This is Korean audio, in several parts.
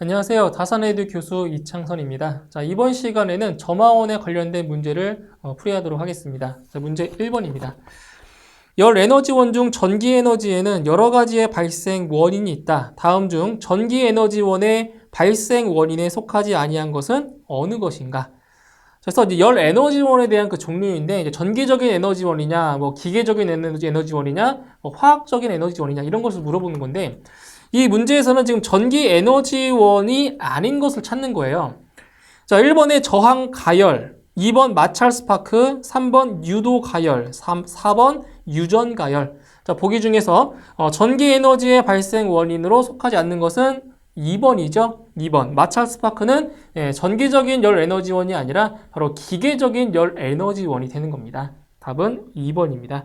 안녕하세요. 다산에듀 교수 이창선입니다. 자, 이번 시간에는 점화원에 관련된 문제를 풀이하도록 하겠습니다. 자, 문제 1번입니다. 열 에너지원 중 전기 에너지에는 여러 가지의 발생 원인이 있다. 다음 중 전기 에너지원의 발생 원인에 속하지 아니한 것은 어느 것인가? 그래서 이제 열 에너지원에 대한 그 종류인데, 이제 전기적인 에너지원이냐, 기계적인 에너지원이냐, 화학적인 에너지원이냐, 이런 것을 물어보는 건데, 이 문제에서는 지금 전기 에너지원이 아닌 것을 찾는 거예요. 자, 1번에 저항 가열, 2번 마찰 스파크, 3번 유도 가열, 4번 유전 가열. 자, 보기 중에서 전기 에너지의 발생 원인으로 속하지 않는 것은 2번이죠. 2번. 마찰 스파크는 전기적인 열 에너지원이 아니라 바로 기계적인 열 에너지원이 되는 겁니다. 답은 2번입니다.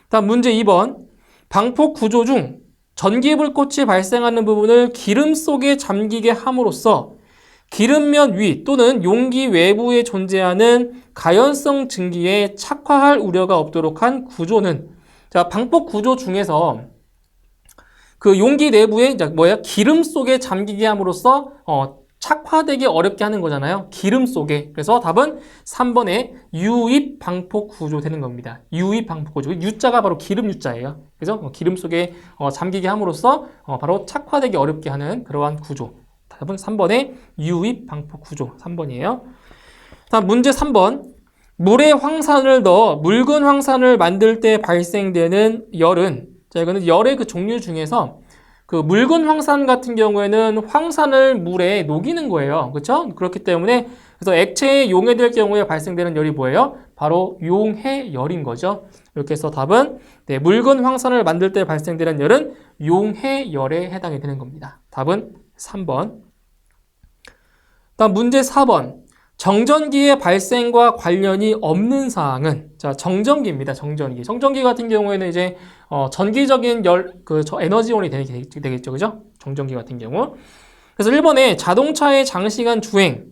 다음 문제 2번. 방폭 구조 중 전기 불꽃이 발생하는 부분을 기름 속에 잠기게 함으로써 기름면 위 또는 용기 외부에 존재하는 가연성 증기에 착화할 우려가 없도록 한 구조는, 자, 방폭 구조 중에서 그 용기 내부에 기름 속에 잠기게 함으로써 착화되기 어렵게 하는 거잖아요. 기름 속에. 그래서 답은 3번의 유입 방폭 구조 되는 겁니다. 유입 방폭 구조. U자가 바로 기름 U자예요. 그래서 기름 속에 잠기게 함으로써 바로 착화되기 어렵게 하는 그러한 구조. 답은 3번의 유입 방폭 구조. 3번이에요. 다음 문제 3번. 물에 황산을 넣어 묽은 황산을 만들 때 발생되는 열은, 자, 이거는 열의 그 종류 중에서 그 묽은 황산 같은 경우에는 황산을 물에 녹이는 거예요. 그렇죠? 그렇기 때문에 그래서 액체에 용해될 경우에 발생되는 열이 뭐예요? 바로 용해열인 거죠. 이렇게 해서 답은 묽은 황산을 만들 때 발생되는 열은 용해열에 해당이 되는 겁니다. 답은 3번. 다음 문제 4번. 정전기의 발생과 관련이 없는 사항은, 자, 정전기입니다. 정전기. 정전기 같은 경우에는 이제 전기적인 에너지원이 되겠죠. 그죠? 정전기 같은 경우. 그래서 1번에 자동차의 장시간 주행,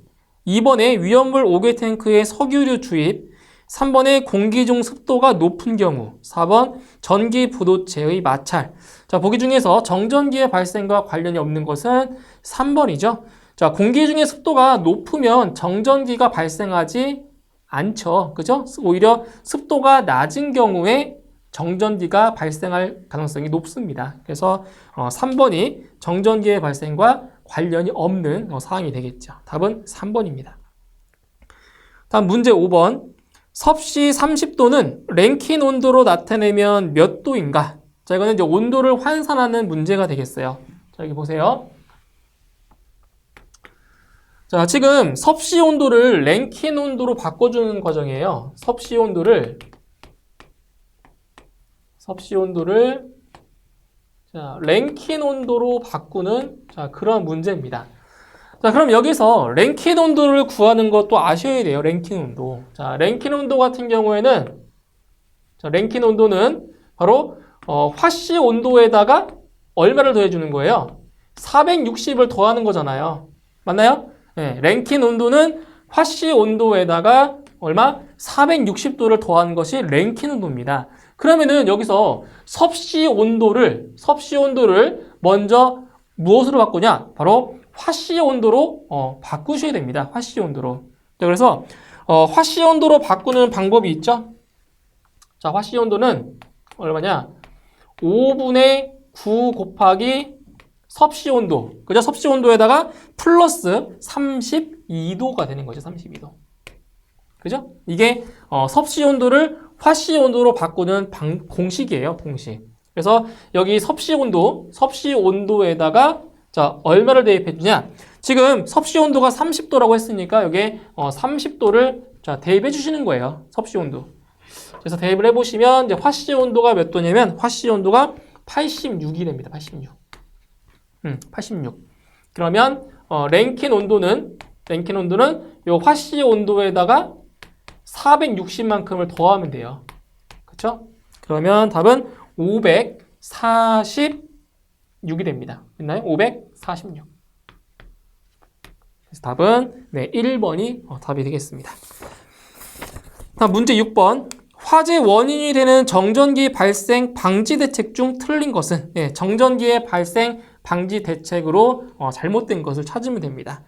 2번에 위험물 5개 탱크의 석유류 주입, 3번에 공기 중 습도가 높은 경우, 4번 전기 부도체의 마찰. 자, 보기 중에서 정전기의 발생과 관련이 없는 것은 3번이죠. 자, 공기 중에 습도가 높으면 정전기가 발생하지 않죠. 그죠? 오히려 습도가 낮은 경우에 정전기가 발생할 가능성이 높습니다. 그래서 3번이 정전기의 발생과 관련이 없는 사항이 되겠죠. 답은 3번입니다. 다음 문제 5번. 섭씨 30도는 랭킨 온도로 나타내면 몇 도인가? 자, 이거는 이제 온도를 환산하는 문제가 되겠어요. 자, 여기 보세요. 자, 지금 섭씨 온도를 랭킨 온도로 바꿔주는 과정이에요. 섭씨 온도를 자, 랭킨 온도로 바꾸는, 자, 그런 문제입니다. 자, 그럼 여기서 랭킨 온도를 구하는 것도 아셔야 돼요. 랭킨 온도. 자, 랭킨 온도 같은 경우에는, 자, 랭킨 온도는 바로 화씨 온도에다가 얼마를 더해주는 거예요? 460을 더하는 거잖아요. 맞나요? 네, 랭킨 온도는 화씨 온도에다가 얼마? 460도를 더한 것이 랭킨 온도입니다. 그러면은 여기서 섭씨 온도를 먼저 무엇으로 바꾸냐? 바로 화씨 온도로 바꾸셔야 됩니다. 화씨 온도로. 자, 그래서 화씨 온도로 바꾸는 방법이 있죠. 자, 화씨 온도는 얼마냐? 5분의 9 곱하기 섭씨 온도. 그죠? 섭씨 온도에다가 플러스 32도가 되는 거죠. 32도. 그죠? 이게 섭씨 온도를 화씨 온도로 바꾸는 공식이에요. 공식. 그래서 여기 섭씨 온도에다가, 자, 얼마를 대입해 주냐? 지금 섭씨 온도가 30도라고 했으니까 여기에 30도를 자, 대입해 주시는 거예요. 섭씨 온도. 그래서 대입을 해 보시면 이제 화씨 온도가 몇 도냐면 화씨 온도가 86이 됩니다. 86. 86. 그러면 랭킨 온도는 요 화씨 온도에다가 460만큼을 더하면 돼요. 그렇죠? 그러면 답은 546이 됩니다. 있나요? 546. 그래서 답은 1번이 답이 되겠습니다. 다음 문제 6번. 화재 원인이 되는 정전기 발생 방지 대책 중 틀린 것은, 정전기의 발생 방지 대책으로 잘못된 것을 찾으면 됩니다.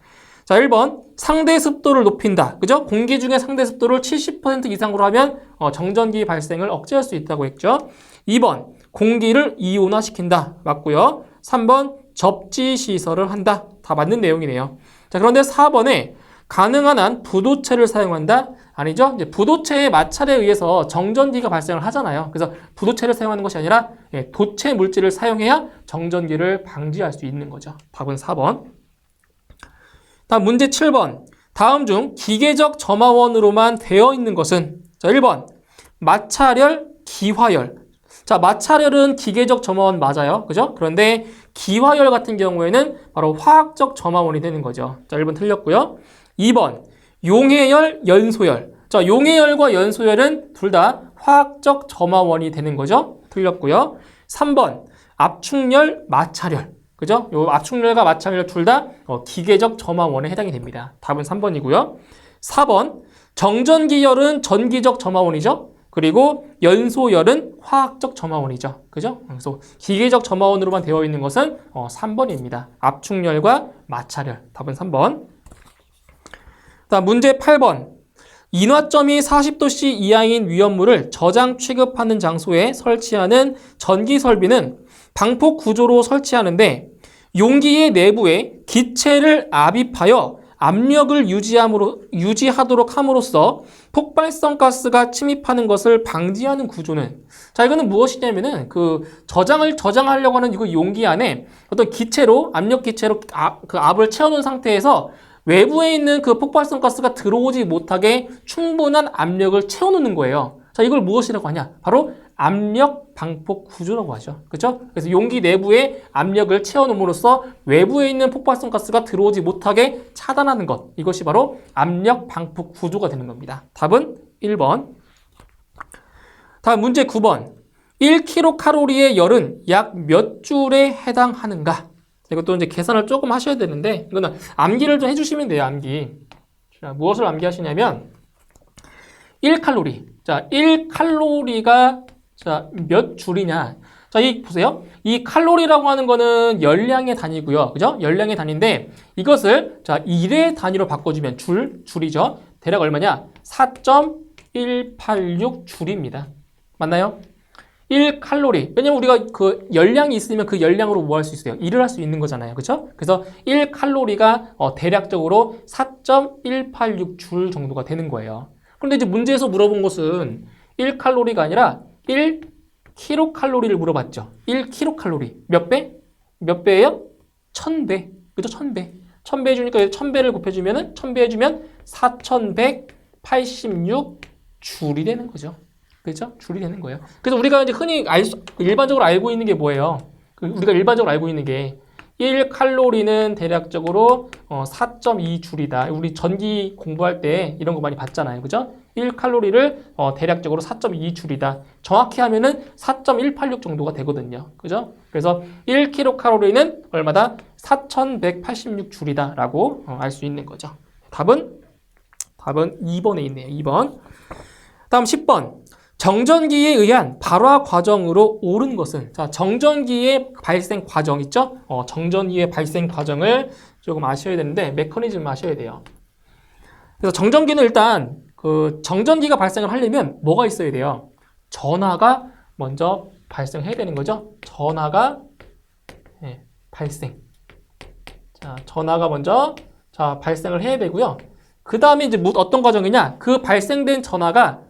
자, 1번 상대 습도를 높인다. 그죠? 공기 중에 상대 습도를 70% 이상으로 하면 정전기 발생을 억제할 수 있다고 했죠. 2번 공기를 이온화시킨다. 맞고요. 3번 접지 시설을 한다. 다 맞는 내용이네요. 자, 그런데 4번에 가능한 한 부도체를 사용한다? 아니죠. 이제 부도체의 마찰에 의해서 정전기가 발생을 하잖아요. 그래서 부도체를 사용하는 것이 아니라 도체 물질을 사용해야 정전기를 방지할 수 있는 거죠. 답은 4번. 다음 문제 7번. 다음 중 기계적 점화원으로만 되어 있는 것은? 자, 1번 마찰열, 기화열. 자, 마찰열은 기계적 점화원 맞아요. 그죠? 그런데 기화열 같은 경우에는 바로 화학적 점화원이 되는 거죠. 자, 1번 틀렸고요. 2번 용해열, 연소열. 자, 용해열과 연소열은 둘 다 화학적 점화원이 되는 거죠. 틀렸고요. 3번 압축열, 마찰열. 그죠? 요 압축열과 마찰열 둘 다 기계적 점화원에 해당이 됩니다. 답은 3번이고요. 4번 정전기열은 전기적 점화원이죠. 그리고 연소열은 화학적 점화원이죠. 그죠? 그래서 기계적 점화원으로만 되어 있는 것은 3번입니다. 압축열과 마찰열. 답은 3번. 다음 문제 8번. 인화점이 40도씨 이하인 위험물을 저장 취급하는 장소에 설치하는 전기 설비는 방폭 구조로 설치하는데 용기의 내부에 기체를 압입하여 압력을 유지하도록 함으로써 폭발성 가스가 침입하는 것을 방지하는 구조는? 자, 이거는 무엇이냐면은 저장하려고 하는 이거 용기 안에 어떤 기체로 압력 기체로 그 압을 채워놓은 상태에서 외부에 있는 그 폭발성 가스가 들어오지 못하게 충분한 압력을 채워놓는 거예요. 자, 이걸 무엇이라고 하냐? 바로 압력 방폭 구조라고 하죠. 그렇죠? 그래서 용기 내부에 압력을 채워놓음으로써 외부에 있는 폭발성 가스가 들어오지 못하게 차단하는 것. 이것이 바로 압력 방폭 구조가 되는 겁니다. 답은 1번. 다음 문제 9번. 1kcal의 열은 약 몇 줄에 해당하는가? 이것도 이제 계산을 조금 하셔야 되는데, 이거는 암기를 좀 해주시면 돼요, 암기. 자, 무엇을 암기하시냐면, 1칼로리. 자, 1칼로리가 자, 몇 줄이냐. 자, 보세요. 이 칼로리라고 하는 거는 열량의 단위고요. 그죠? 열량의 단위인데, 이것을 자, 1의 단위로 바꿔주면 줄이죠. 대략 얼마냐? 4.186 줄입니다. 맞나요? 1칼로리. 왜냐면 우리가 그 열량이 있으면 그 열량으로 뭐 할 수 있어요? 일을 할 수 있는 거잖아요. 그렇죠? 그래서 1칼로리가 대략적으로 4.186 줄 정도가 되는 거예요. 그런데 이제 문제에서 물어본 것은 1칼로리가 아니라 1kcal를 물어봤죠. 1kcal. 몇 배? 몇 배예요? 1000배. 그죠? 1000배. 1000배 해주니까 1000배를 곱해주면은 1000배 해주면 4186 줄이 되는 거죠. 그렇죠? 줄이 되는 거예요. 그래서 우리가 이제 흔히 일반적으로 알고 있는 게 뭐예요? 우리가 일반적으로 알고 있는 게 1칼로리는 대략적으로 4.2줄이다. 우리 전기 공부할 때 이런 거 많이 봤잖아요. 그죠? 1칼로리를 대략적으로 4.2줄이다. 정확히 하면은 4.186 정도가 되거든요. 그죠? 그래서 1kcal는 얼마다? 4186줄이다 라고 알 수 있는 거죠. 답은 2번에 있네요. 2번. 다음 10번. 정전기에 의한 발화 과정으로 오른 것은? 자, 정전기의 발생 과정 있죠? 정전기의 발생 과정을 조금 아셔야 되는데, 메커니즘 아셔야 돼요. 그래서 정전기는 일단, 정전기가 발생을 하려면 뭐가 있어야 돼요? 전하가 먼저 발생해야 되는 거죠? 전하가, 발생. 자, 전하가 먼저, 발생을 해야 되고요. 그 다음에 이제 어떤 과정이냐? 그 발생된 전하가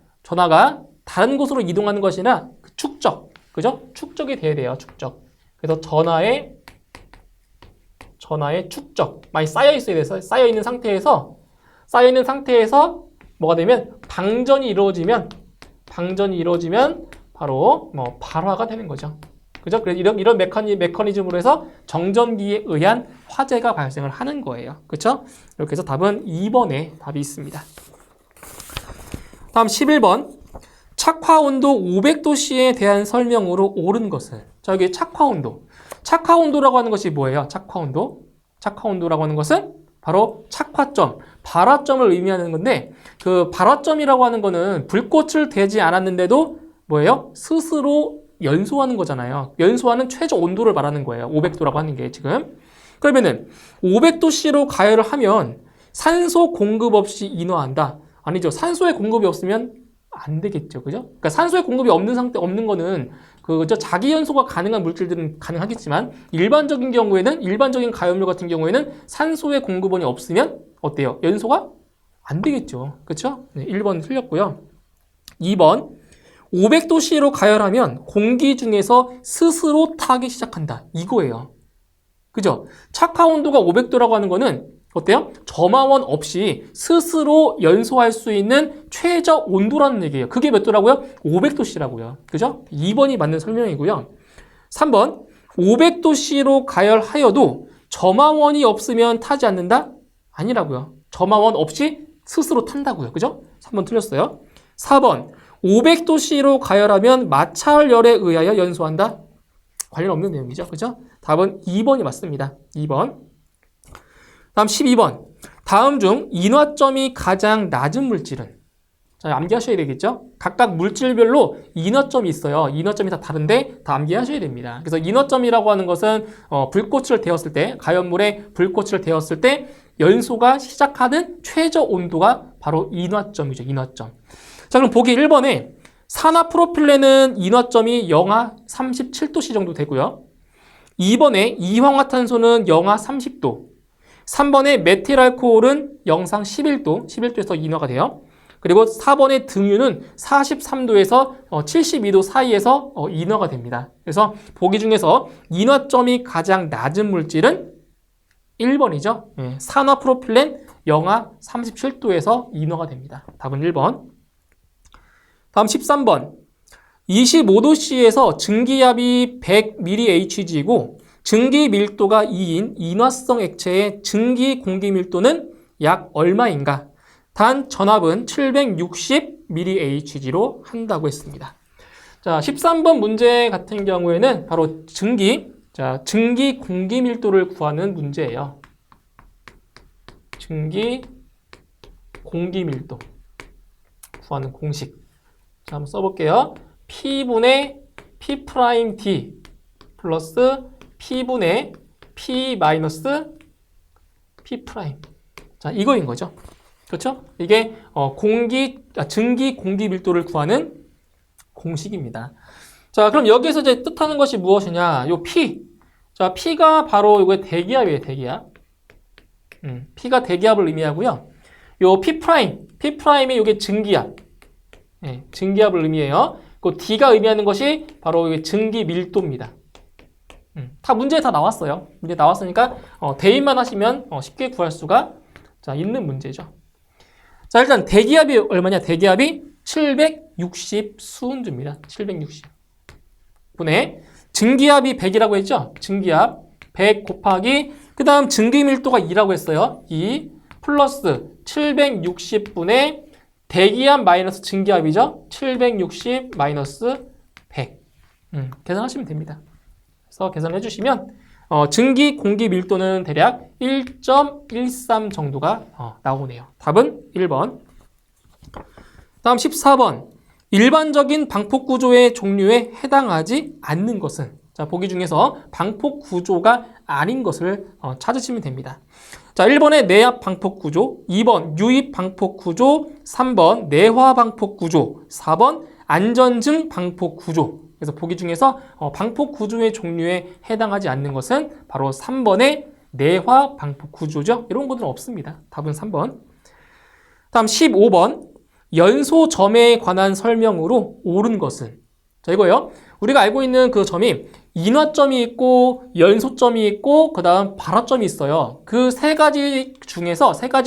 다른 곳으로 이동하는 것이나 축적, 그죠? 축적이 돼야 돼요. 축적. 그래서 전하의 축적 많이 쌓여 있어야 돼서 쌓여 있는 상태에서 뭐가 되면 방전이 이루어지면 바로 발화가 되는 거죠. 그죠? 그래서 이런 메커니즘으로 해서 정전기에 의한 화재가 발생을 하는 거예요. 그렇죠? 이렇게 해서 답은 2번에 답이 있습니다. 다음 11번. 착화온도 500도씨에 대한 설명으로 옳은 것은? 자, 여기 착화온도. 착화온도라고 하는 것이 뭐예요? 착화온도. 착화온도라고 하는 것은 바로 착화점, 발화점을 의미하는 건데, 그 발화점이라고 하는 거는 불꽃을 대지 않았는데도 뭐예요? 스스로 연소하는 거잖아요. 연소하는 최저 온도를 말하는 거예요. 500도라고 하는 게 지금. 그러면은 500도씨로 가열을 하면 산소 공급 없이 인화한다. 아니죠. 산소의 공급이 없으면 안 되겠죠. 그죠? 그러니까 산소의 공급이 없는 거는 그저 자기 연소가 가능한 물질들은 가능하겠지만 일반적인 경우에는 일반적인 가염료 같은 경우에는 산소의 공급원이 없으면 어때요? 연소가 안 되겠죠. 그렇죠? 네, 1번 틀렸고요. 2번 500도씨로 가열하면 공기 중에서 스스로 타기 시작한다. 이거예요. 그죠? 착화 온도가 500도라고 하는 거는 어때요? 점화원 없이 스스로 연소할 수 있는 최저 온도라는 얘기예요. 그게 몇 도라고요? 500도씨라고요. 그죠? 2번이 맞는 설명이고요. 3번 500도씨로 가열하여도 점화원이 없으면 타지 않는다? 아니라고요. 점화원 없이 스스로 탄다고요. 그죠? 3번 틀렸어요. 4번 500도씨로 가열하면 마찰열에 의하여 연소한다? 관련 없는 내용이죠. 그죠? 답은 2번이 맞습니다. 2번. 다음 12번. 다음 중 인화점이 가장 낮은 물질은? 자, 암기하셔야 되겠죠? 각각 물질별로 인화점이 있어요. 인화점이 다 다른데 다 암기하셔야 됩니다. 그래서 인화점이라고 하는 것은 불꽃을 데웠을 때, 가연물에 불꽃을 데웠을 때 연소가 시작하는 최저 온도가 바로 인화점이죠. 인화점. 자, 그럼 보기 1번에 산화프로필렌은 인화점이 영하 37도씨 정도 되고요. 2번에 이황화탄소는 영하 30도. 3번에 메틸알코올은 영상 11도, 11도에서 인화가 돼요. 그리고 4번의 등유는 43도에서 72도 사이에서 인화가 됩니다. 그래서 보기 중에서 인화점이 가장 낮은 물질은 1번이죠. 산화프로필렌 영하 37도에서 인화가 됩니다. 답은 1번. 다음 13번. 25도씨에서 증기압이 100mHg이고 증기 밀도가 2인 인화성 액체의 증기 공기 밀도는 약 얼마인가? 단 전압은 760mHg로 한다고 했습니다. 자, 13번 문제 같은 경우에는 바로 증기 공기 밀도를 구하는 문제예요. 증기 공기 밀도 구하는 공식. 자, 한번 써볼게요. P분의 P'D 플러스 P분의 P 마이너스 P'. 자, 이거인 거죠. 그렇죠? 이게 증기 공기 밀도를 구하는 공식입니다. 자, 그럼 여기서 이제 뜻하는 것이 무엇이냐? 요 P. 자, P가 바로 이거 대기압이에요, 대기압. P가 대기압을 의미하고요. 요 P'이 이게 증기압. 증기압을 의미해요. 그 D가 의미하는 것이 바로 이게 증기 밀도입니다. 다 문제에 다 나왔어요. 문제 나왔으니까 대입만 하시면 쉽게 구할 수가 있는 문제죠. 자, 일단 대기압이 얼마냐? 대기압이 760 수운주입니다. 760 분의 증기압이 100이라고 했죠? 증기압 100 곱하기 그 다음 증기 밀도가 2라고 했어요. 2 플러스 760분의 대기압 마이너스 증기압이죠? 760 마이너스 100 계산하시면 됩니다. 그래서 계산해 주시면 증기 공기 밀도는 대략 1.13 정도가 나오네요. 답은 1번. 다음 14번. 일반적인 방폭 구조의 종류에 해당하지 않는 것은? 자, 보기 중에서 방폭 구조가 아닌 것을 찾으시면 됩니다. 자, 1번의 내압 방폭 구조, 2번 유입 방폭 구조, 3번 내화 방폭 구조, 4번 안전증 방폭 구조. 그래서 보기 중에서 방폭 구조의 종류에 해당하지 않는 것은 바로 3번의 내화 방폭 구조죠. 이런 것들은 없습니다. 답은 3번. 다음 15번. 연소점에 관한 설명으로 옳은 것은? 자, 이거예요. 우리가 알고 있는 그 점이 인화점이 있고 연소점이 있고 그 다음 발화점이 있어요. 그 세 가지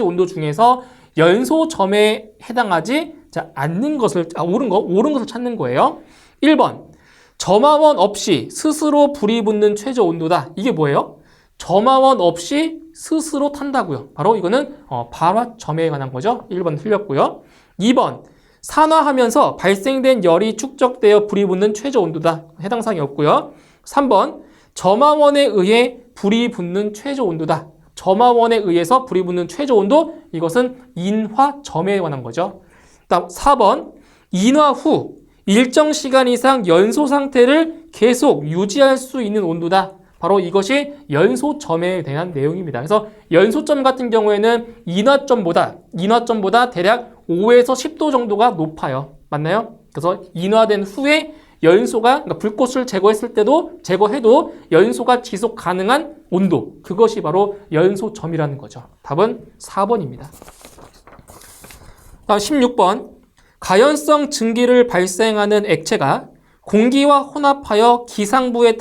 온도 중에서 연소점에 해당하지 않는 것을 옳은 것을 찾는 거예요. 1번. 점화원 없이 스스로 불이 붙는 최저 온도다. 이게 뭐예요? 점화원 없이 스스로 탄다고요. 바로 이거는 발화점에 관한 거죠. 1번 틀렸고요. 2번. 산화하면서 발생된 열이 축적되어 불이 붙는 최저 온도다. 해당 사항이 없고요. 3번. 점화원에 의해 불이 붙는 최저 온도다. 점화원에 의해서 불이 붙는 최저 온도, 이것은 인화점에 관한 거죠. 다음 4번. 인화 후 일정 시간 이상 연소 상태를 계속 유지할 수 있는 온도다. 바로 이것이 연소점에 대한 내용입니다. 그래서 연소점 같은 경우에는 인화점보다 대략 5에서 10도 정도가 높아요. 맞나요? 그래서 인화된 후에 연소가, 그러니까 불꽃을 제거해도 연소가 지속 가능한 온도, 그것이 바로 연소점이라는 거죠. 답은 4번입니다. 다음 16번. 가연성 증기를 발생하는 액체가 공기와 혼합하여 기상부에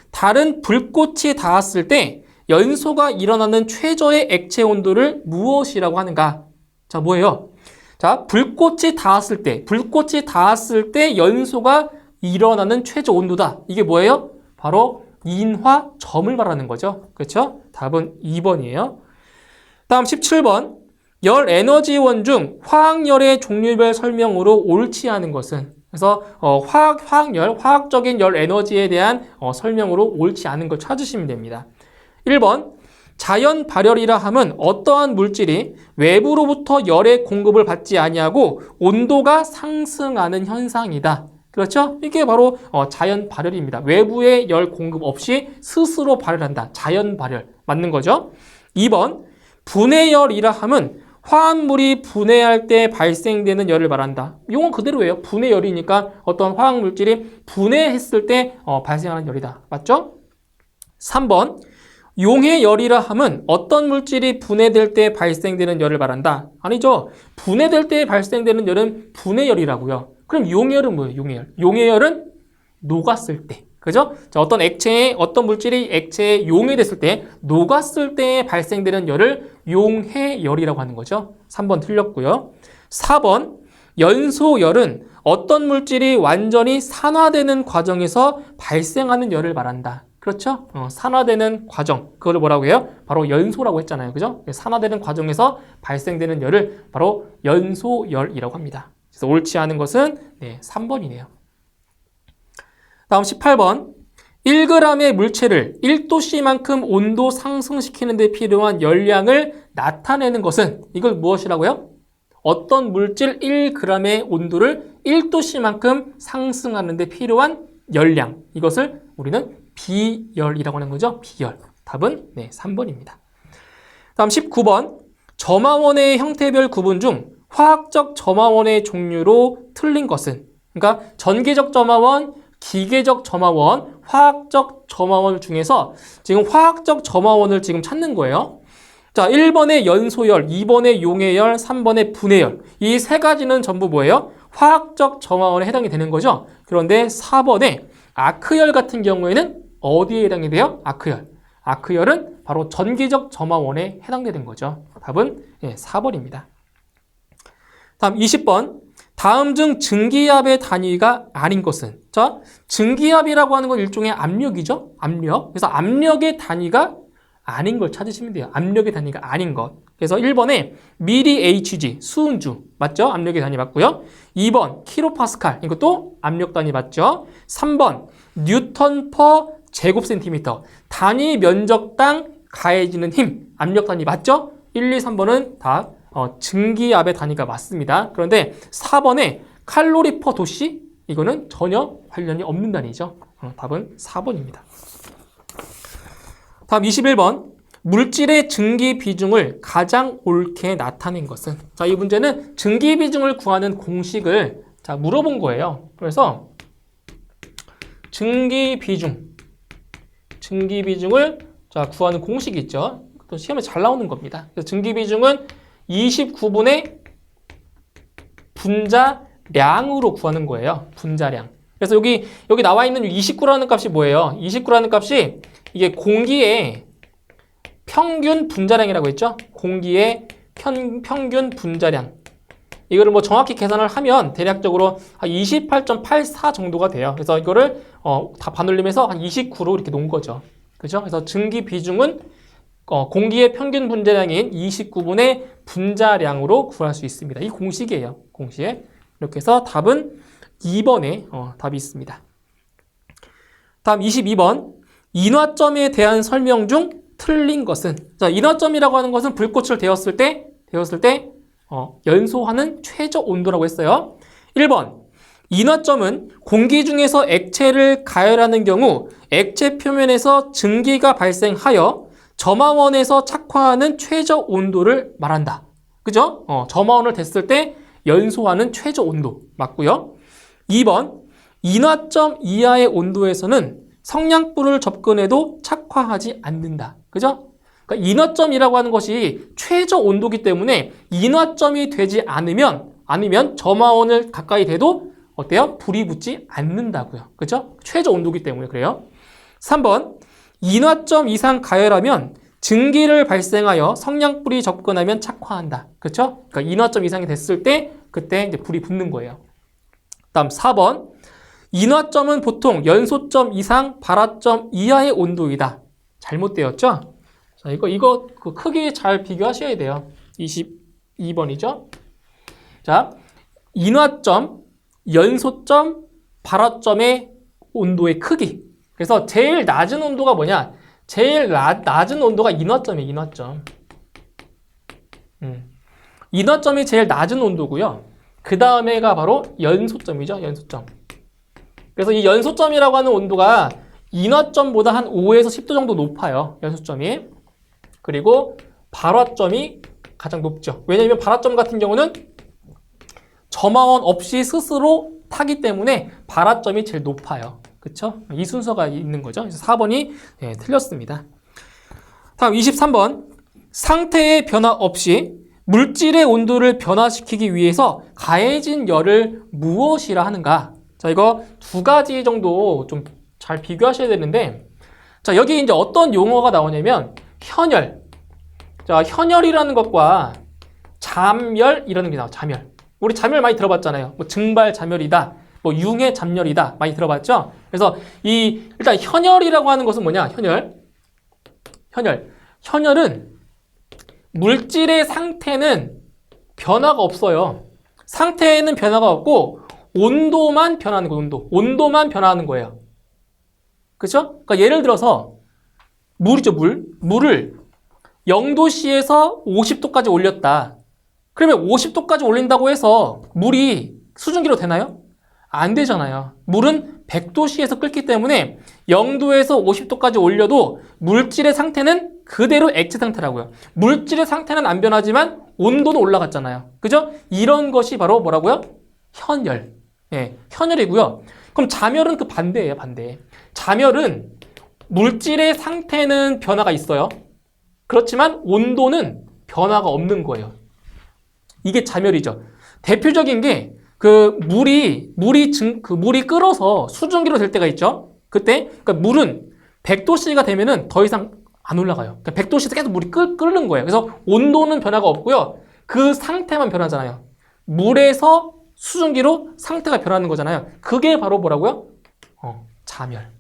다른 불꽃이 닿았을 때 연소가 일어나는 최저의 액체 온도를 무엇이라고 하는가? 자, 뭐예요? 자, 불꽃이 닿았을 때 연소가 일어나는 최저 온도다. 이게 뭐예요? 바로 인화점을 말하는 거죠. 그렇죠? 답은 2번이에요. 다음 17번. 열 에너지원 중 화학열의 종류별 설명으로 옳지 않은 것은, 그래서 화학적인 열 에너지에 대한 설명으로 옳지 않은 걸 찾으시면 됩니다. 1번. 자연 발열이라 함은 어떠한 물질이 외부로부터 열의 공급을 받지 아니하고 온도가 상승하는 현상이다. 그렇죠? 이게 바로 자연 발열입니다. 외부의 열 공급 없이 스스로 발열한다. 자연 발열. 맞는 거죠? 2번. 분해열이라 함은 화합물이 분해할 때 발생되는 열을 말한다. 이건 그대로예요. 분해열이니까 어떤 화학물질이 분해했을 때 발생하는 열이다. 맞죠? 3번. 용해열이라 함은 어떤 물질이 분해될 때 발생되는 열을 말한다. 아니죠. 분해될 때 발생되는 열은 분해열이라고요. 그럼 용해열은 뭐예요? 용해열은 녹았을 때. 그죠? 자, 어떤 물질이 액체에 용해됐을 때, 녹았을 때 발생되는 열을 용해열이라고 하는 거죠. 3번 틀렸고요. 4번. 연소열은 어떤 물질이 완전히 산화되는 과정에서 발생하는 열을 말한다. 그렇죠? 산화되는 과정. 그걸 뭐라고 해요? 바로 연소라고 했잖아요. 그죠? 산화되는 과정에서 발생되는 열을 바로 연소열이라고 합니다. 그래서 옳지 않은 것은 3번이네요. 다음 18번. 1g의 물체를 1도씨만큼 온도 상승시키는 데 필요한 열량을 나타내는 것은, 이걸 무엇이라고요? 어떤 물질 1g의 온도를 1도씨만큼 상승하는 데 필요한 열량. 이것을 우리는 비열이라고 하는 거죠. 비열. 답은 3번입니다. 다음 19번. 점화원의 형태별 구분 중 화학적 점화원의 종류로 틀린 것은, 그러니까 전기적 점화원, 기계적 점화원, 화학적 점화원 중에서 지금 화학적 점화원을 지금 찾는 거예요. 자, 1번의 연소열, 2번의 용해열, 3번의 분해열. 이 세 가지는 전부 뭐예요? 화학적 점화원에 해당이 되는 거죠. 그런데 4번의 아크열 같은 경우에는 어디에 해당이 돼요? 아크열은 바로 전기적 점화원에 해당되는 거죠. 답은 4번입니다. 다음 20번. 다음 중 증기압의 단위가 아닌 것은? 자, 증기압이라고 하는 건 일종의 압력이죠? 압력. 그래서 압력의 단위가 아닌 걸 찾으시면 돼요. 압력의 단위가 아닌 것. 그래서 1번에 mHg, 수은주. 맞죠? 압력의 단위 맞고요. 2번, 킬로파스칼. 이것도 압력 단위 맞죠? 3번, 뉴턴 퍼 제곱센티미터. 단위 면적당 가해지는 힘. 압력 단위 맞죠? 1, 2, 3번은 다 증기압의 단위가 맞습니다. 그런데 4번에 칼로리 퍼 도시, 이거는 전혀 관련이 없는 단위죠. 답은 4번입니다. 다음 21번. 물질의 증기 비중을 가장 옳게 나타낸 것은? 자, 이 문제는 증기 비중을 구하는 공식을 물어본 거예요. 그래서 증기 비중을 구하는 공식이 있죠. 또 시험에 잘 나오는 겁니다. 그래서 증기 비중은 29분의 분자량으로 구하는 거예요. 분자량. 그래서 여기 나와 있는 29라는 값이 뭐예요? 29라는 값이 이게 공기의 평균 분자량이라고 했죠? 공기의 평균 분자량. 이거를 뭐 정확히 계산을 하면 대략적으로 한 28.84 정도가 돼요. 그래서 이거를 다 반올림해서 한 29로 이렇게 놓은 거죠. 그죠? 그래서 증기 비중은 공기의 평균 분자량인 29분의 분자량으로 구할 수 있습니다. 이 공식이에요. 공식. 이렇게 해서 답은 2번에 답이 있습니다. 다음 22번. 인화점에 대한 설명 중 틀린 것은? 자, 인화점이라고 하는 것은 불꽃을 데웠을 때 연소하는 최저 온도라고 했어요. 1번. 인화점은 공기 중에서 액체를 가열하는 경우 액체 표면에서 증기가 발생하여 점화원에서 착화하는 최저 온도를 말한다. 그죠? 점화원을 댔을 때 연소하는 최저 온도 맞고요. 2번, 인화점 이하의 온도에서는 성냥불을 접근해도 착화하지 않는다. 그죠? 그러니까 인화점이라고 하는 것이 최저 온도이기 때문에 인화점이 되지 않으면 점화원을 가까이 대도 어때요? 불이 붙지 않는다고요. 그죠? 최저 온도이기 때문에 그래요. 3번, 인화점 이상 가열하면 증기를 발생하여 성냥불이 접근하면 착화한다. 그렇죠? 그러니까 인화점 이상이 됐을 때 그때 이제 불이 붙는 거예요. 다음 4번, 인화점은 보통 연소점 이상 발화점 이하의 온도이다. 잘못되었죠? 자, 이거 그 크기 잘 비교하셔야 돼요. 22번이죠? 자, 인화점, 연소점, 발화점의 온도의 크기. 그래서 제일 낮은 온도가 뭐냐? 제일 낮은 온도가 인화점이에요. 인화점. 인화점이 제일 낮은 온도고요. 그 다음에가 바로 연소점이죠. 연소점. 그래서 이 연소점이라고 하는 온도가 인화점보다 한 5에서 10도 정도 높아요. 연소점이. 그리고 발화점이 가장 높죠. 왜냐하면 발화점 같은 경우는 점화원 없이 스스로 타기 때문에 발화점이 제일 높아요. 그쵸? 이 순서가 있는 거죠. 그래서 4번이 틀렸습니다. 다음 23번. 상태의 변화 없이 물질의 온도를 변화시키기 위해서 가해진 열을 무엇이라 하는가? 자, 이거 두 가지 정도 좀 잘 비교하셔야 되는데, 자, 여기 이제 어떤 용어가 나오냐면, 현열. 자, 현열이라는 것과 잠열이라는 게 나와요. 잠열. 우리 잠열 많이 들어봤잖아요. 뭐 증발 잠열이다. 뭐 융의 잠열이다. 많이 들어봤죠? 그래서 일단 현열이라고 하는 것은 뭐냐? 현열은 물질의 상태는 변화가 없어요. 상태에는 변화가 없고 온도만 변하는 거예요. 온도만 변화하는 거예요. 그렇죠? 그러니까 예를 들어서 물이죠, 물을 0도씨에서 50도까지 올렸다. 그러면 50도까지 올린다고 해서 물이 수증기로 되나요? 안 되잖아요. 물은 100도씨에서 끓기 때문에 0도에서 50도까지 올려도 물질의 상태는 그대로 액체 상태라고요. 물질의 상태는 안 변하지만 온도는 올라갔잖아요. 그죠? 이런 것이 바로 뭐라고요? 현열. 현열이고요. 그럼 잠열은 그 반대예요, 반대. 잠열은 물질의 상태는 변화가 있어요. 그렇지만 온도는 변화가 없는 거예요. 이게 잠열이죠. 대표적인 게 그 물이 끓어서 수증기로 될 때가 있죠. 그때 그러니까 물은 100도씨가 되면은 더 이상 안 올라가요. 그러니까 100도씨에서 계속 물이 끓는 거예요. 그래서 온도는 변화가 없고요. 그 상태만 변하잖아요. 물에서 수증기로 상태가 변하는 거잖아요. 그게 바로 뭐라고요? 잠열.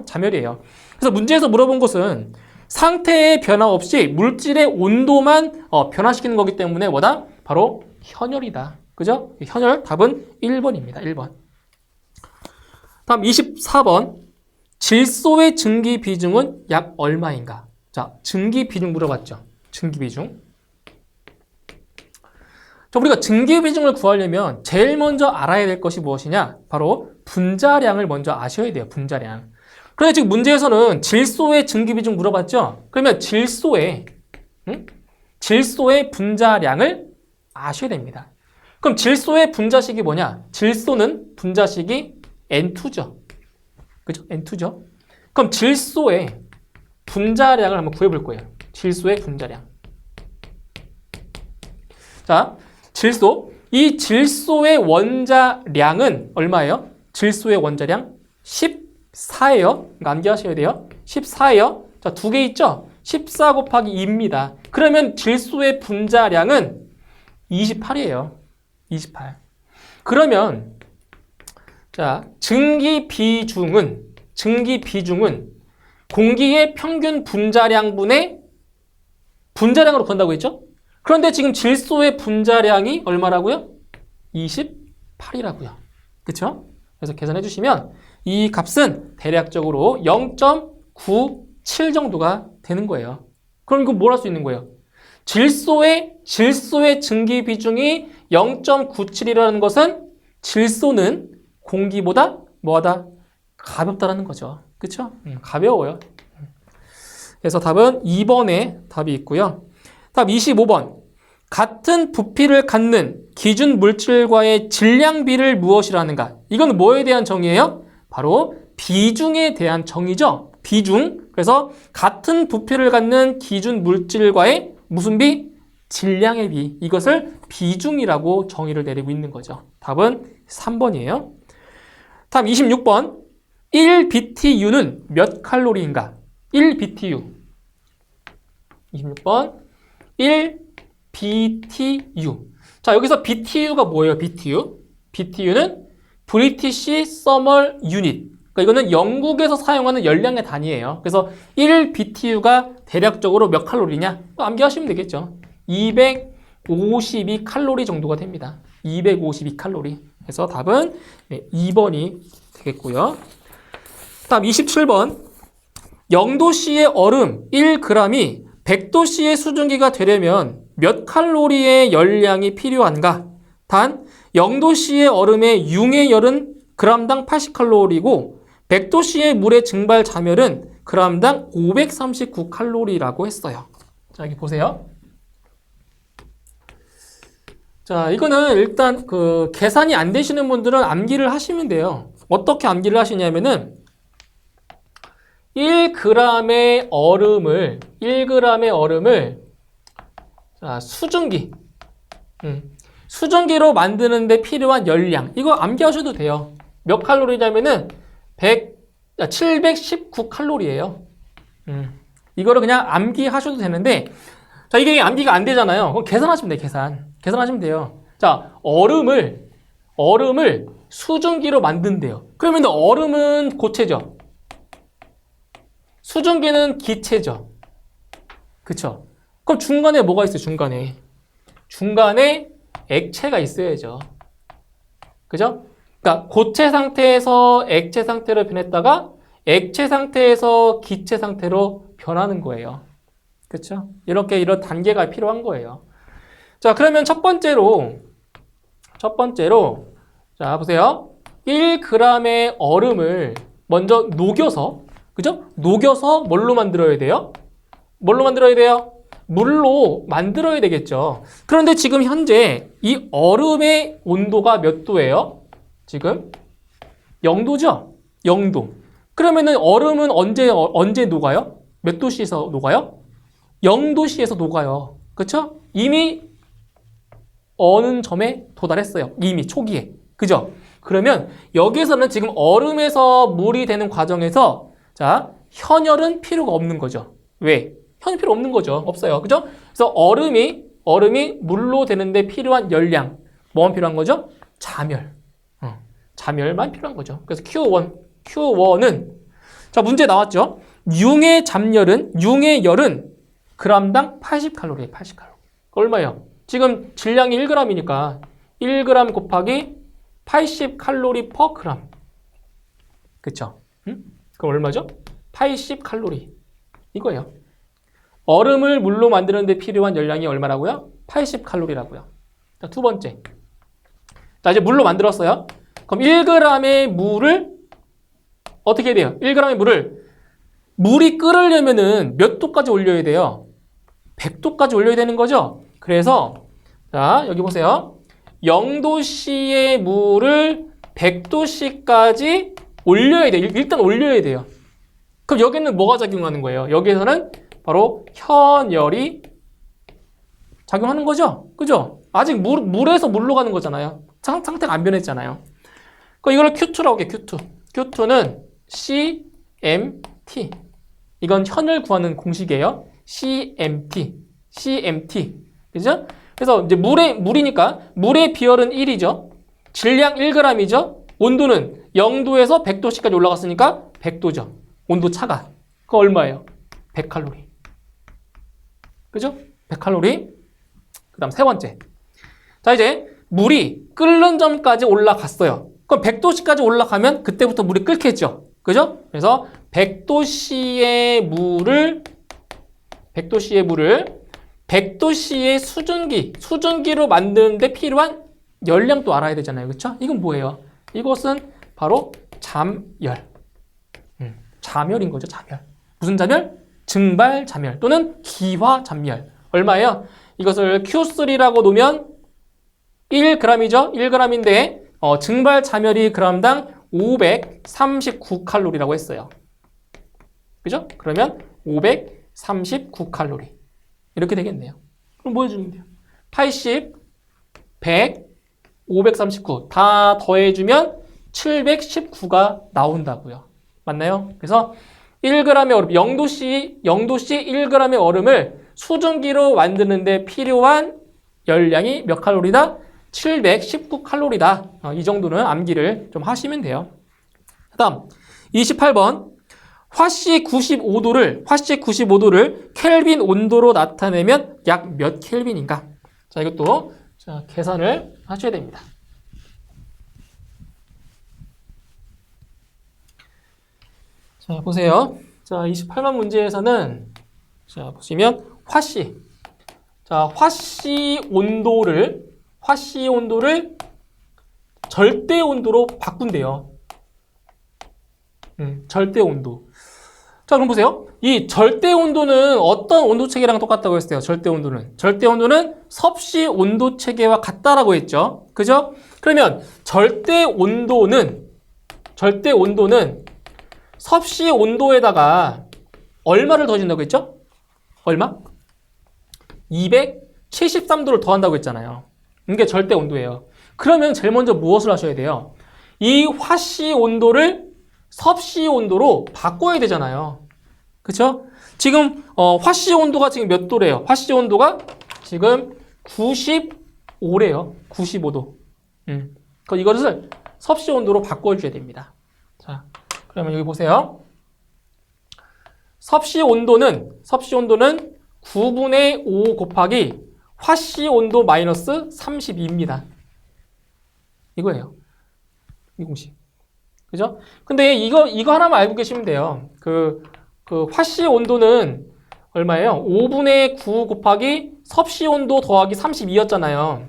잠열이에요. 그래서 문제에서 물어본 것은 상태의 변화 없이 물질의 온도만 변화시키는 거기 때문에 뭐다? 바로 현열이다. 그죠? 현열 답은 1번입니다. 1번. 다음 24번. 질소의 증기 비중은 약 얼마인가? 자, 증기 비중 물어봤죠. 증기 비중. 자, 우리가 증기 비중을 구하려면 제일 먼저 알아야 될 것이 무엇이냐? 바로 분자량을 먼저 아셔야 돼요. 분자량. 그런데 지금 문제에서는 질소의 증기 비중 물어봤죠? 그러면 질소의 분자량을 아셔야 됩니다. 그럼 질소의 분자식이 뭐냐? 질소는 분자식이 N2죠. 그죠? N2죠. 그럼 질소의 분자량을 한번 구해볼 거예요. 질소의 분자량. 자, 이 질소의 원자량은 얼마예요? 질소의 원자량 14예요. 암기하셔야 돼요. 14예요. 자, 두 개 있죠? 14 곱하기 2입니다. 그러면 질소의 분자량은 28이에요. 28. 그러면 자, 증기 비중은 공기의 평균 분자량분의 분자량으로 건다고 했죠? 그런데 지금 질소의 분자량이 얼마라고요? 28이라고요. 그렇죠? 그래서 계산해 주시면 이 값은 대략적으로 0.97 정도가 되는 거예요. 그럼 이거 뭘 할 수 있는 거예요? 질소의 증기 비중이 0.97이라는 것은 질소는 공기보다 뭐하다? 가볍다라는 거죠. 그쵸? 가벼워요. 그래서 답은 2번에 답이 있고요. 답 25번. 같은 부피를 갖는 기준 물질과의 질량비를 무엇이라는가? 이건 뭐에 대한 정의예요? 바로 비중에 대한 정의죠. 비중. 그래서 같은 부피를 갖는 기준 물질과의 무슨 비? 질량의 비. 이것을 비중이라고 정의를 내리고 있는 거죠. 답은 3번이에요. 다음 26번. 1BTU는 몇 칼로리인가? 1BTU. 26번. 1BTU. 자, 여기서 BTU가 뭐예요? BTU? BTU는 British Thermal Unit. 그러니까 이거는 영국에서 사용하는 열량의 단위예요. 그래서 1BTU가 대략적으로 몇 칼로리냐? 암기하시면 되겠죠. 252칼로리 정도가 됩니다. 252칼로리. 그래서 답은 2번이 되겠고요. 다음 27번. 0도씨의 얼음 1g이 100도씨의 수증기가 되려면 몇 칼로리의 열량이 필요한가? 단 0도씨의 얼음의 융의 열은 g당 80칼로리고 100도씨의 물의 증발 잠열은 g당 539칼로리라고 했어요. 자, 여기 보세요. 자, 이거는 일단 계산이 안 되시는 분들은 암기를 하시면 돼요. 어떻게 암기를 하시냐면은 1g의 얼음을 자, 수증기로 만드는데 필요한 열량. 이거 암기하셔도 돼요. 몇 칼로리냐면은 719칼로리예요. 이거를 그냥 암기하셔도 되는데, 자, 이게 암기가 안 되잖아요. 그럼 계산하시면 돼요. 계산하시면 돼요. 자, 얼음을 수증기로 만든대요. 그러면 얼음은 고체죠. 수증기는 기체죠. 그쵸? 그럼 중간에 뭐가 있어요? 중간에 액체가 있어야죠. 그죠? 그러니까 고체 상태에서 액체 상태로 변했다가 액체 상태에서 기체 상태로 변하는 거예요. 그렇죠? 이런 단계가 필요한 거예요. 자, 그러면 첫 번째로 자, 보세요. 1g의 얼음을 먼저 녹여서, 그죠? 녹여서 뭘로 만들어야 돼요? 물로 만들어야 되겠죠. 그런데 지금 현재 이 얼음의 온도가 몇 도예요? 지금 0도죠? 0도. 그러면은 얼음은 언제 녹아요? 몇 도씨에서 녹아요? 0도씨에서 녹아요. 그쵸? 이미 어느 점에 도달했어요. 이미 초기에. 그죠? 그러면 여기에서는 지금 얼음에서 물이 되는 과정에서 자, 현열은 필요가 없는 거죠. 왜? 현이 필요 없는 거죠. 없어요. 그죠? 그래서 얼음이 물로 되는데 필요한 열량. 뭐만 필요한 거죠? 잠열. 잠열만 필요한 거죠. 그래서 Q1은 자, 문제 나왔죠? 융의 열은 g당 80칼로리예요. 80칼로리. 얼마예요? 지금 질량이 1g이니까 1g 곱하기 80칼로리 per g. 그쵸? 그럼 얼마죠? 80칼로리. 이거예요. 얼음을 물로 만드는데 필요한 열량이 얼마라고요? 80칼로리라고요. 자, 두 번째. 자, 이제 물로 만들었어요. 그럼 1g의 물을 어떻게 해야 돼요? 1g의 물이 끓으려면은 몇 도까지 올려야 돼요? 100도까지 올려야 되는 거죠? 그래서 자, 여기 보세요. 0도씨의 물을 100도씨까지 올려야 돼요. 일단 올려야 돼요. 그럼 여기는 뭐가 작용하는 거예요? 여기에서는 바로 현열이 작용하는 거죠? 그죠? 아직 물에서 물로 가는 거잖아요. 상태가 안 변했잖아요. 그럼 이걸 Q2라고 해, Q2. Q2는 CMT. 이건 현을 구하는 공식이에요. CMT. 그죠? 그래서 이제 물이니까 물의 비열은 1이죠. 질량 1g이죠. 온도는 0도에서 100도씨까지 올라갔으니까 100도죠. 온도 차가. 그거 얼마예요? 100칼로리. 그죠? 100칼로리. 그 다음 세 번째. 자, 이제 물이 끓는 점까지 올라갔어요. 그럼 100도씨까지 올라가면 그때부터 물이 끓겠죠. 그죠? 그래서 100도씨의 물을 100도씨의 수증기로 만드는데 필요한 열량도 알아야 되잖아요. 그렇죠? 이건 뭐예요? 이것은 바로 잠열. 잠열인 거죠, 잠열. 무슨 잠열? 증발 잠열 또는 기화 잠열. 얼마예요? 이것을 Q3라고 놓으면 1g이죠. 1g인데 증발 잠열이 g당 539칼로리라고 했어요. 그죠? 그러면 539칼로리. 이렇게 되겠네요. 그럼 뭐 해주면 돼요? 80, 100, 539 다 더해주면 719가 나온다고요. 맞나요? 그래서 1g의 얼음, 0도씨 1g의 얼음을 수증기로 만드는데 필요한 열량이 몇 칼로리다? 719칼로리다. 이 정도는 암기를 좀 하시면 돼요. 그 다음 28번 화씨 95도를 켈빈 온도로 나타내면 약 몇 켈빈인가? 자, 이것도 계산을 하셔야 됩니다. 자, 보세요. 자, 28번 문제에서는 자, 보시면 화씨. 자, 화씨 온도를 절대 온도로 바꾼대요. 절대 온도. 자, 그럼 보세요. 이 절대 온도는 어떤 온도 체계랑 똑같다고 했어요? 절대 온도는 섭씨 온도 체계와 같다라고 했죠. 그죠? 그러면 절대 온도는 섭씨 온도에다가 얼마를 더해준다고 했죠? 얼마? 273도를 더한다고 했잖아요. 이게 절대 온도예요. 그러면 제일 먼저 무엇을 하셔야 돼요? 이 화씨 온도를 섭씨 온도로 바꿔야 되잖아요. 그쵸? 지금 화씨 온도가 지금 몇 도래요? 화씨 온도가 지금 95래요. 95도. 이것을 섭씨 온도로 바꿔줘야 됩니다. 자, 그러면 여기 보세요. 섭씨 온도는 9분의 5 곱하기 화씨 온도 마이너스 32입니다. 이거예요. 이 공식. 그죠? 근데 이거 하나만 알고 계시면 돼요. 그 화씨 온도는 얼마예요? 5분의 9 곱하기 섭씨 온도 더하기 32였잖아요.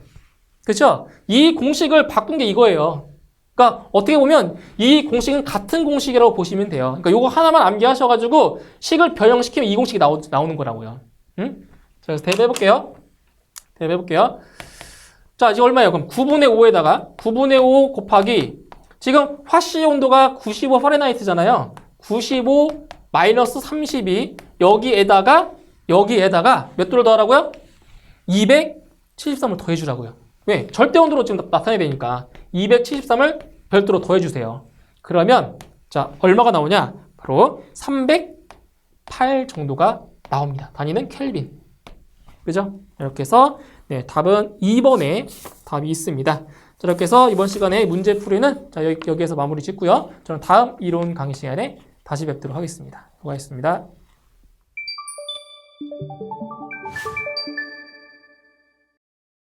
그렇죠? 이 공식을 바꾼 게 이거예요. 그러니까 어떻게 보면 이 공식은 같은 공식이라고 보시면 돼요. 그러니까 이거 하나만 암기하셔가지고 식을 변형시키면 이 공식이 나오는 거라고요. 자, 그래서 대입해볼게요. 자, 이제 얼마예요? 그럼 9분의 5에다가 9분의 5 곱하기 지금 화씨 온도가 95 파렌하이트잖아요. 95 마이너스 32 여기에다가 몇 도를 더하라고요? 273을 더해주라고요. 왜? 절대 온도로 지금 나타내야 되니까 273을 별도로 더해주세요. 그러면 자, 얼마가 나오냐? 바로 308 정도가 나옵니다. 단위는 켈빈. 그죠? 이렇게 해서 네, 답은 2번에 답이 있습니다. 자, 이렇게 해서 이번 시간에 문제풀이는 자, 여기에서 마무리 짓고요. 저는 다음 이론 강의 시간에 다시 뵙도록 하겠습니다. 수고하셨습니다.